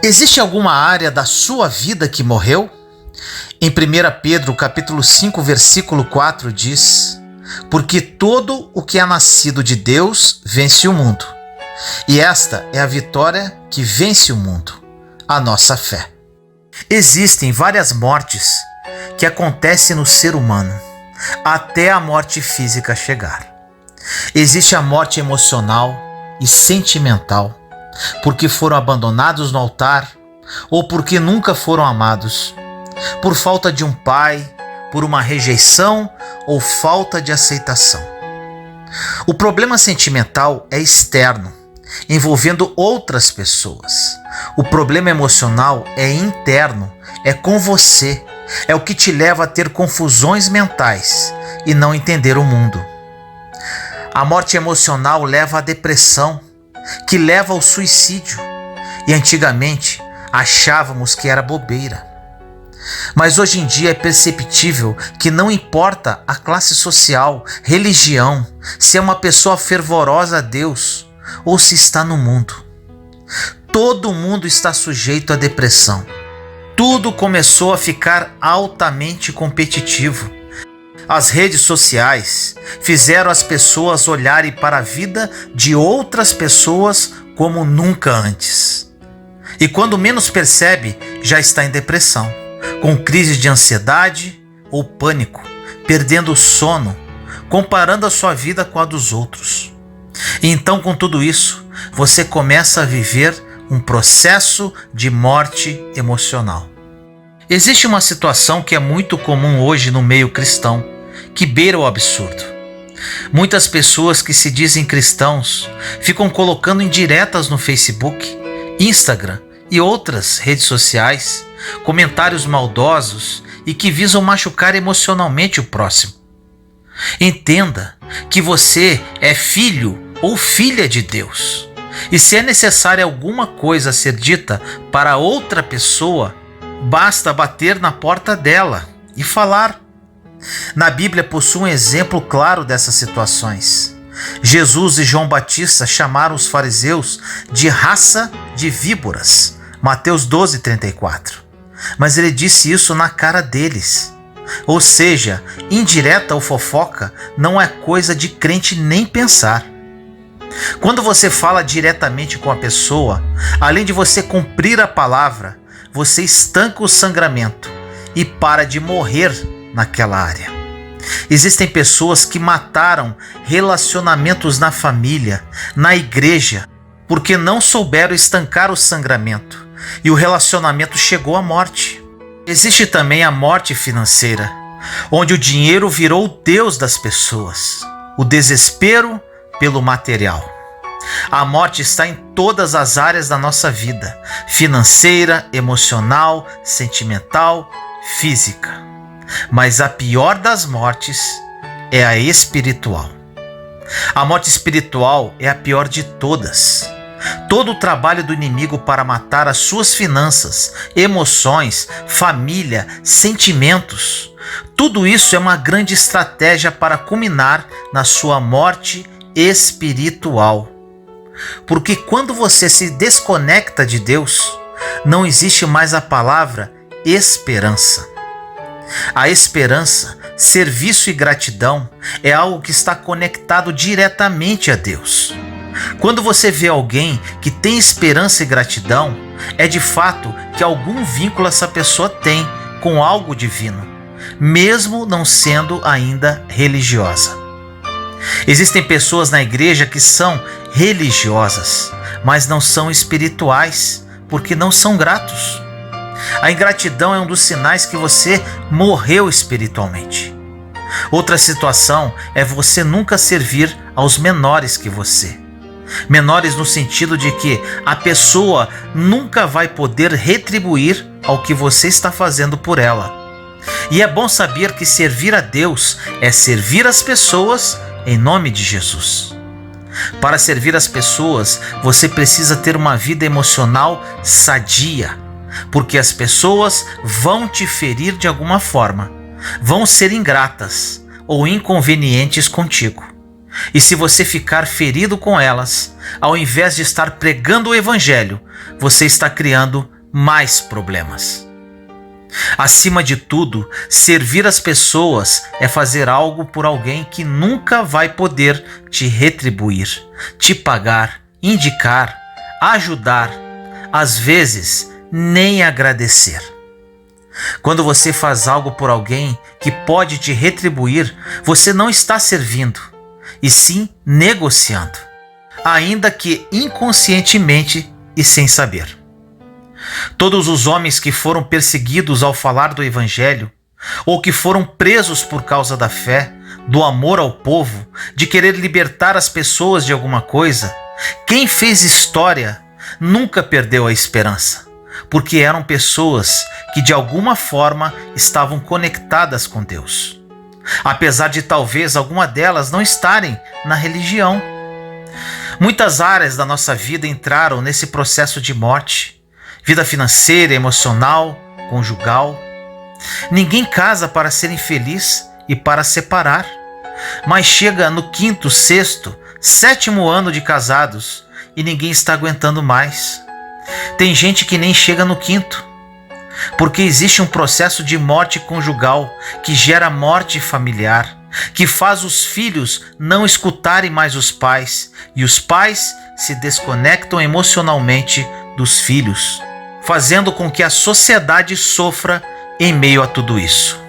Existe alguma área da sua vida que morreu? Em 1 Pedro, capítulo 5, versículo 4 diz: porque todo o que é nascido de Deus vence o mundo. E esta é a vitória que vence o mundo, a nossa fé. Existem várias mortes que acontecem no ser humano, até a morte física chegar. Existe a morte emocional e sentimental, porque foram abandonados no altar ou porque nunca foram amados, por falta de um pai, por uma rejeição ou falta de aceitação. O problema sentimental é externo, envolvendo outras pessoas. O problema emocional é interno, é com você, é o que te leva a ter confusões mentais e não entender o mundo. A morte emocional leva à depressão, que leva ao suicídio, e antigamente achávamos que era bobeira. Mas hoje em dia é perceptível que não importa a classe social, religião, se é uma pessoa fervorosa a Deus ou se está no mundo. Todo mundo está sujeito à depressão. Tudo começou a ficar altamente competitivo. As redes sociais fizeram as pessoas olharem para a vida de outras pessoas como nunca antes. E quando menos percebe, já está em depressão, com crise de ansiedade ou pânico, perdendo o sono, comparando a sua vida com a dos outros. E então, com tudo isso, você começa a viver um processo de morte emocional. Existe uma situação que é muito comum hoje no meio cristão, que beira o absurdo. Muitas pessoas que se dizem cristãos ficam colocando indiretas no Facebook, Instagram e outras redes sociais, comentários maldosos e que visam machucar emocionalmente o próximo. Entenda que você é filho ou filha de Deus. E se é necessária alguma coisa ser dita para outra pessoa, basta bater na porta dela e falar. Na Bíblia possui um exemplo claro dessas situações. Jesus e João Batista chamaram os fariseus de raça de víboras, Mateus 12:34. Mas ele disse isso na cara deles. Ou seja, indireta ou fofoca não é coisa de crente nem pensar. Quando você fala diretamente com a pessoa, além de você cumprir a palavra, você estanca o sangramento e para de morrer naquela área. Existem pessoas que mataram relacionamentos na família, na igreja, porque não souberam estancar o sangramento e o relacionamento chegou à morte. Existe também a morte financeira, onde o dinheiro virou o Deus das pessoas, o desespero pelo material. A morte está em todas as áreas da nossa vida, financeira, emocional, sentimental, física. Mas a pior das mortes é a espiritual. A morte espiritual é a pior de todas. Todo o trabalho do inimigo para matar as suas finanças, emoções, família, sentimentos, tudo isso é uma grande estratégia para culminar na sua morte espiritual. Porque quando você se desconecta de Deus, não existe mais a palavra esperança. A esperança, serviço e gratidão é algo que está conectado diretamente a Deus. Quando você vê alguém que tem esperança e gratidão, é de fato que algum vínculo essa pessoa tem com algo divino, mesmo não sendo ainda religiosa. Existem pessoas na igreja que são religiosas, mas não são espirituais, porque não são gratos. A ingratidão é um dos sinais que você morreu espiritualmente. Outra situação é você nunca servir aos menores que você. Menores no sentido de que a pessoa nunca vai poder retribuir ao que você está fazendo por ela. E é bom saber que servir a Deus é servir as pessoas em nome de Jesus. Para servir as pessoas, você precisa ter uma vida emocional sadia, porque as pessoas vão te ferir de alguma forma, vão ser ingratas ou inconvenientes contigo. E se você ficar ferido com elas, ao invés de estar pregando o evangelho, você está criando mais problemas. Acima de tudo, servir as pessoas é fazer algo por alguém que nunca vai poder te retribuir, te pagar, indicar, ajudar, às vezes nem agradecer. Quando você faz algo por alguém que pode te retribuir, você não está servindo, e sim negociando, ainda que inconscientemente e sem saber. Todos os homens que foram perseguidos ao falar do Evangelho, ou que foram presos por causa da fé, do amor ao povo, de querer libertar as pessoas de alguma coisa, quem fez história nunca perdeu a esperança, porque eram pessoas que de alguma forma estavam conectadas com Deus, apesar de talvez alguma delas não estarem na religião. Muitas áreas da nossa vida entraram nesse processo de morte. Vida financeira, emocional, conjugal. Ninguém casa para ser infeliz e para separar, mas chega no 5º, 6º, 7º ano de casados e ninguém está aguentando mais. Tem gente que nem chega no 5º, porque existe um processo de morte conjugal que gera morte familiar, que faz os filhos não escutarem mais os pais e os pais se desconectam emocionalmente dos filhos, fazendo com que a sociedade sofra em meio a tudo isso.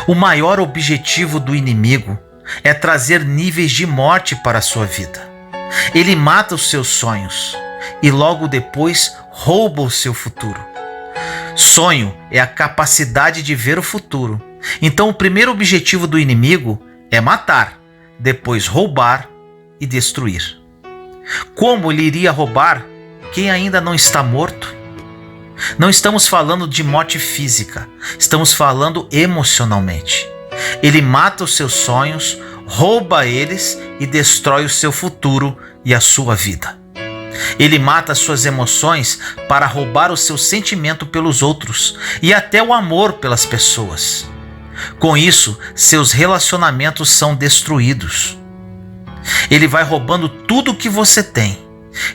O maior objetivo do inimigo é trazer níveis de morte para a sua vida. Ele mata os seus sonhos e logo depois rouba o seu futuro. Sonho é a capacidade de ver o futuro. Então o primeiro objetivo do inimigo é matar, depois roubar e destruir. Como ele iria roubar quem ainda não está morto? Não estamos falando de morte física, estamos falando emocionalmente. Ele mata os seus sonhos, rouba eles e destrói o seu futuro e a sua vida. Ele mata as suas emoções para roubar o seu sentimento pelos outros e até o amor pelas pessoas. Com isso, seus relacionamentos são destruídos. Ele vai roubando tudo o que você tem.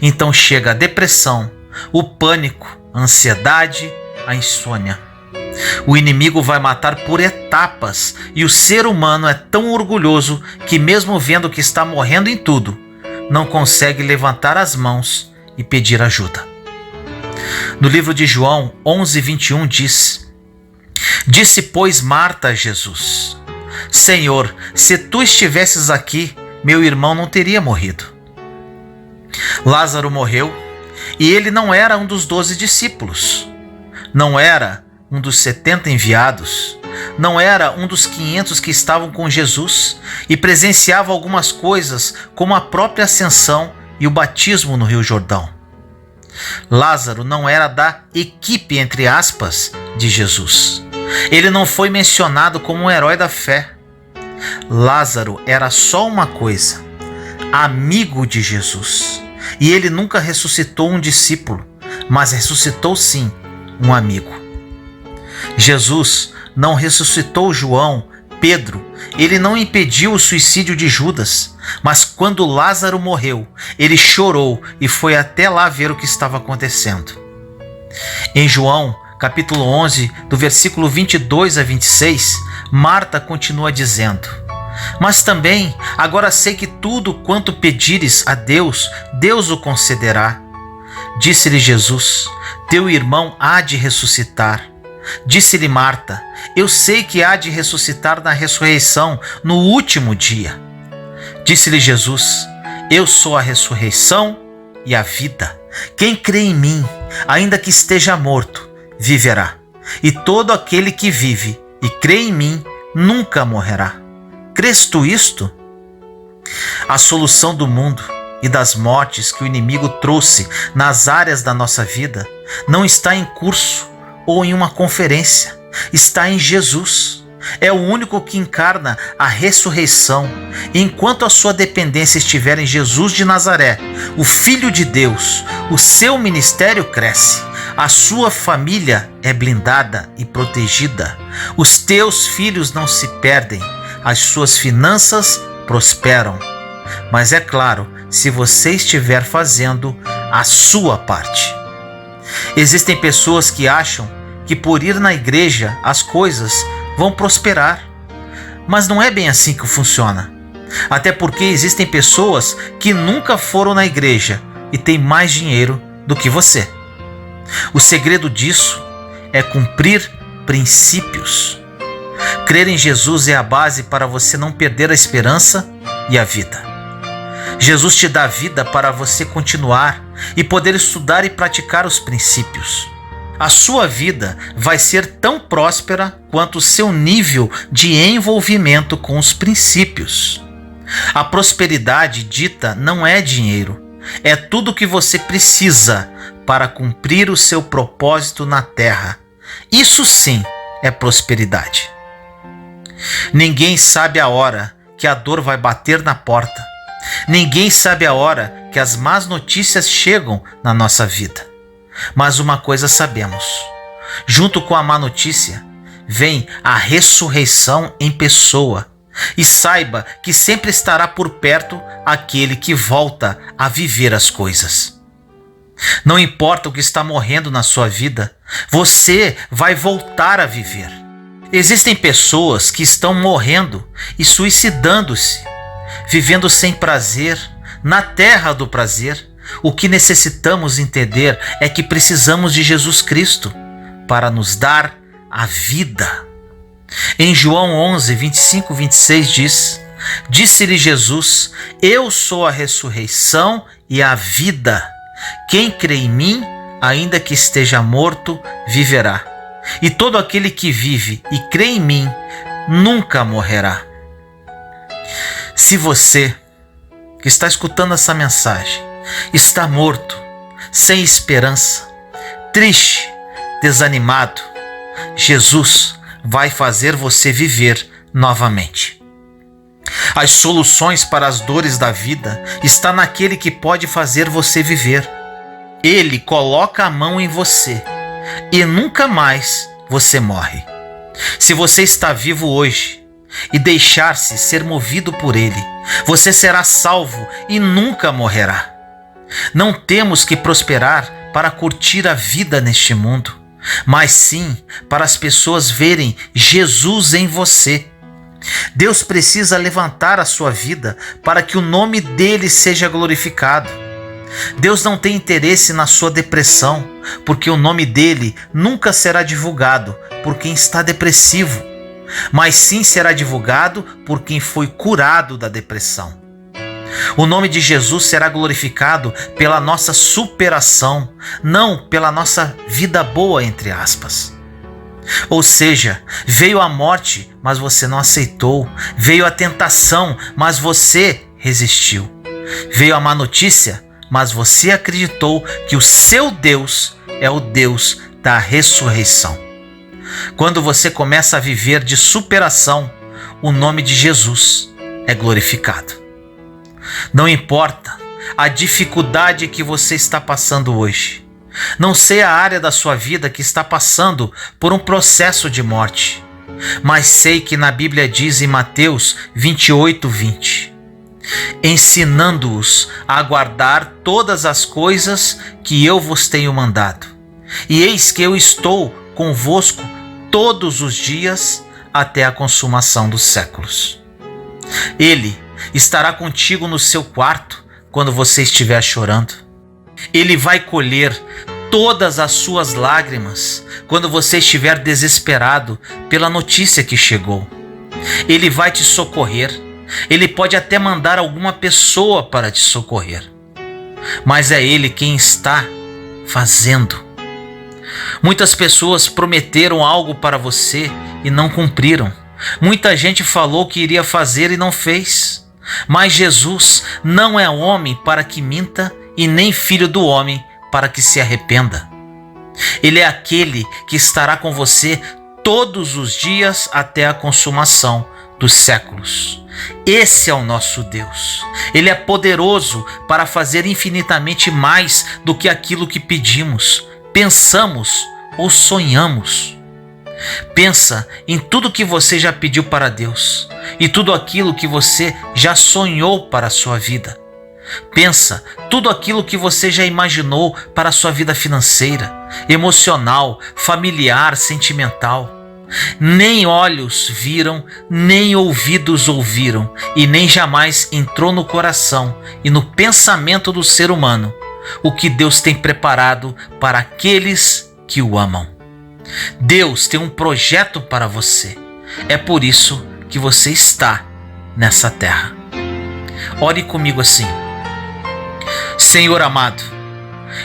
Então chega a depressão, o pânico, a ansiedade, a insônia. O inimigo vai matar por etapas e o ser humano é tão orgulhoso que, mesmo vendo que está morrendo em tudo, não consegue levantar as mãos e pedir ajuda. No livro de João 11:21 diz: Disse, pois, Marta a Jesus: Senhor, se tu estivesses aqui, meu irmão não teria morrido. Lázaro morreu e ele não era um dos 12 discípulos, não era um dos 70 enviados, não era um dos 500 que estavam com Jesus e presenciava algumas coisas como a própria ascensão e o batismo no Rio Jordão. Lázaro não era da equipe, entre aspas, de Jesus. Ele não foi mencionado como um herói da fé. Lázaro era só uma coisa: amigo de Jesus. E ele nunca ressuscitou um discípulo, mas ressuscitou sim um amigo. Jesus não ressuscitou João, Pedro, ele não impediu o suicídio de Judas, mas quando Lázaro morreu, ele chorou e foi até lá ver o que estava acontecendo. Em João, capítulo 11, do versículo 22 a 26, Marta continua dizendo: Mas também agora sei que tudo quanto pedires a Deus, Deus o concederá. Disse-lhe Jesus: Teu irmão há de ressuscitar. Disse-lhe Marta: Eu sei que há de ressuscitar na ressurreição no último dia. Disse-lhe Jesus: Eu sou a ressurreição e a vida. Quem crê em mim, ainda que esteja morto, viverá. E todo aquele que vive e crê em mim nunca morrerá. Crês tu isto? A solução do mundo e das mortes que o inimigo trouxe nas áreas da nossa vida não está em curso ou em uma conferência, está em Jesus. É o único que encarna a ressurreição. E enquanto a sua dependência estiver em Jesus de Nazaré, o Filho de Deus, o seu ministério cresce, a sua família é blindada e protegida, os teus filhos não se perdem, as suas finanças prosperam. Mas é claro, se você estiver fazendo a sua parte. Existem pessoas que acham que por ir na igreja as coisas vão prosperar, mas não é bem assim que funciona. Até porque existem pessoas que nunca foram na igreja e têm mais dinheiro do que você. O segredo disso é cumprir princípios. Crer em Jesus é a base para você não perder a esperança e a vida. Jesus te dá vida para você continuar e poder estudar e praticar os princípios. A sua vida vai ser tão próspera quanto o seu nível de envolvimento com os princípios. A prosperidade dita não é dinheiro, é tudo o que você precisa para cumprir o seu propósito na terra. Isso sim é prosperidade. Ninguém sabe a hora que a dor vai bater na porta. Ninguém sabe a hora que as más notícias chegam na nossa vida. Mas uma coisa sabemos: junto com a má notícia, vem a ressurreição em pessoa. E saiba que sempre estará por perto aquele que volta a viver as coisas. Não importa o que está morrendo na sua vida, você vai voltar a viver. Existem pessoas que estão morrendo e suicidando-se, vivendo sem prazer, na terra do prazer. O que necessitamos entender é que precisamos de Jesus Cristo para nos dar a vida. Em João 11, 25 e 26 diz: Disse-lhe Jesus: Eu sou a ressurreição e a vida. Quem crê em mim, ainda que esteja morto, viverá. E todo aquele que vive e crê em mim, nunca morrerá. Se você que está escutando essa mensagem está morto, sem esperança, triste, desanimado, Jesus vai fazer você viver novamente. As soluções para as dores da vida estão naquele que pode fazer você viver. Ele coloca a mão em você e nunca mais você morre. Se você está vivo hoje e deixar-se ser movido por Ele, você será salvo e nunca morrerá. Não temos que prosperar para curtir a vida neste mundo, mas sim para as pessoas verem Jesus em você. Deus precisa levantar a sua vida para que o nome dele seja glorificado. Deus não tem interesse na sua depressão, porque o nome dele nunca será divulgado por quem está depressivo, mas sim será divulgado por quem foi curado da depressão. O nome de Jesus será glorificado pela nossa superação, não pela nossa vida boa, entre aspas. Ou seja, veio a morte, mas você não aceitou. Veio a tentação, mas você resistiu. Veio a má notícia, mas você acreditou que o seu Deus é o Deus da ressurreição. Quando você começa a viver de superação, o nome de Jesus é glorificado. Não importa a dificuldade que você está passando hoje. Não sei a área da sua vida que está passando por um processo de morte, mas sei que na Bíblia diz em Mateus 28, 20: ensinando-os a guardar todas as coisas que eu vos tenho mandado. E eis que eu estou convosco todos os dias até a consumação dos séculos. Ele estará contigo no seu quarto quando você estiver chorando. Ele vai colher todas as suas lágrimas quando você estiver desesperado pela notícia que chegou. Ele vai te socorrer. Ele pode até mandar alguma pessoa para te socorrer, mas é Ele quem está fazendo. Muitas pessoas prometeram algo para você e não cumpriram. Muita gente falou que iria fazer e não fez. Mas Jesus não é homem para que minta e nem filho do homem para que se arrependa. Ele é aquele que estará com você todos os dias até a consumação dos séculos. Esse é o nosso Deus. Ele é poderoso para fazer infinitamente mais do que aquilo que pedimos, pensamos ou sonhamos. Pensa em tudo que você já pediu para Deus e tudo aquilo que você já sonhou para a sua vida. Pensa tudo aquilo que você já imaginou para a sua vida financeira, emocional, familiar, sentimental. Nem olhos viram, nem ouvidos ouviram, e nem jamais entrou no coração e no pensamento do ser humano o que Deus tem preparado para aqueles que o amam. Deus tem um projeto para você. É por isso que você está nessa terra. Ore comigo assim: Senhor amado,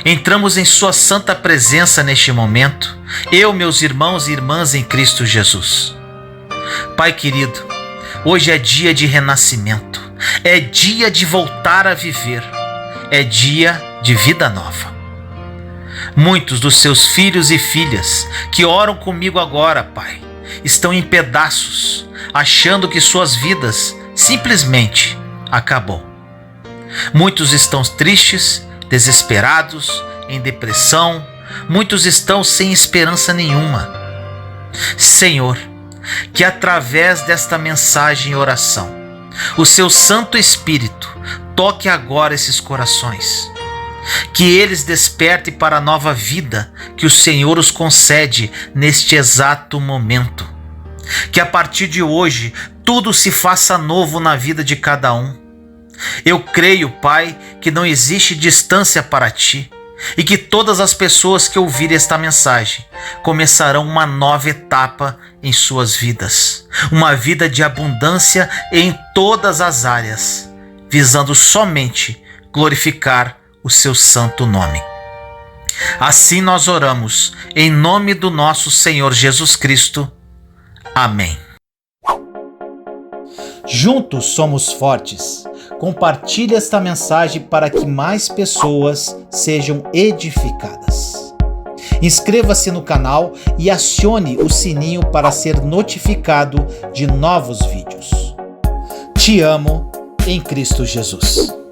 entramos em sua santa presença neste momento, eu, meus irmãos e irmãs em Cristo Jesus. Pai querido, hoje é dia de renascimento, é dia de voltar a viver, é dia de vida nova. Muitos dos seus filhos e filhas que oram comigo agora, Pai, estão em pedaços, achando que suas vidas simplesmente acabou. Muitos estão tristes, desesperados, em depressão, muitos estão sem esperança nenhuma. Senhor, que através desta mensagem e oração, o seu Santo Espírito toque agora esses corações, que eles despertem para a nova vida que o Senhor os concede neste exato momento. Que a partir de hoje tudo se faça novo na vida de cada um. Eu creio, Pai, que não existe distância para Ti e que todas as pessoas que ouvirem esta mensagem começarão uma nova etapa em suas vidas, uma vida de abundância em todas as áreas, visando somente glorificar o seu santo nome. Assim nós oramos, em nome do nosso Senhor Jesus Cristo. Amém. Juntos somos fortes. Compartilhe esta mensagem para que mais pessoas sejam edificadas. Inscreva-se no canal e acione o sininho para ser notificado de novos vídeos. Te amo em Cristo Jesus.